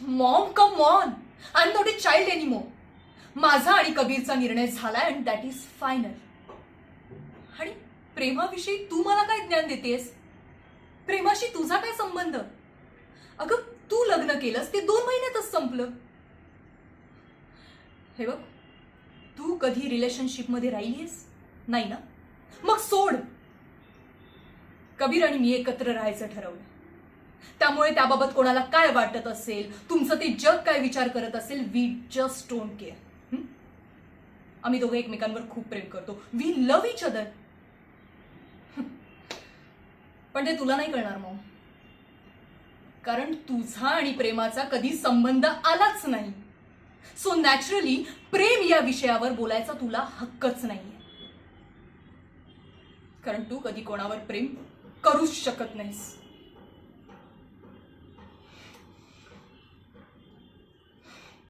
Maugham come on, I am not a child anymore. माझा आणि कबीरचा निर्णय झालाय अँड दॅट इज फायनल. आणि प्रेमाविषयी तू मला काय ज्ञान देतेस? प्रेमाशी तुझा काय संबंध? अगं तू लग्न केलंस ते 2 महिन्यातच संपलं. हे बघ, तू कधी रिलेशनशिप मध्ये राहिलीस नाही ना? मग सोड. कबीर आणि मी एकत्र राहायचं ठरवलं. त्यामुळे त्याबाबत कोणाला काय वाटत असेल, तुमचं ते जग काय विचार करत असेल, वी जस्ट डोंट केअर. आम्ही दोघे एकमेकांवर खूप प्रेम करतो. We love each other. पण ते तुला नाही कळणार मॉम, कारण तुझा आणि प्रेमाचा कधी संबंध आलाच नाही. सो नॅचरली प्रेम या विषयावर बोलायचा तुला हक्कच नाहीये, कारण तू कधी कोणावर प्रेम करूच शकत नाहीस.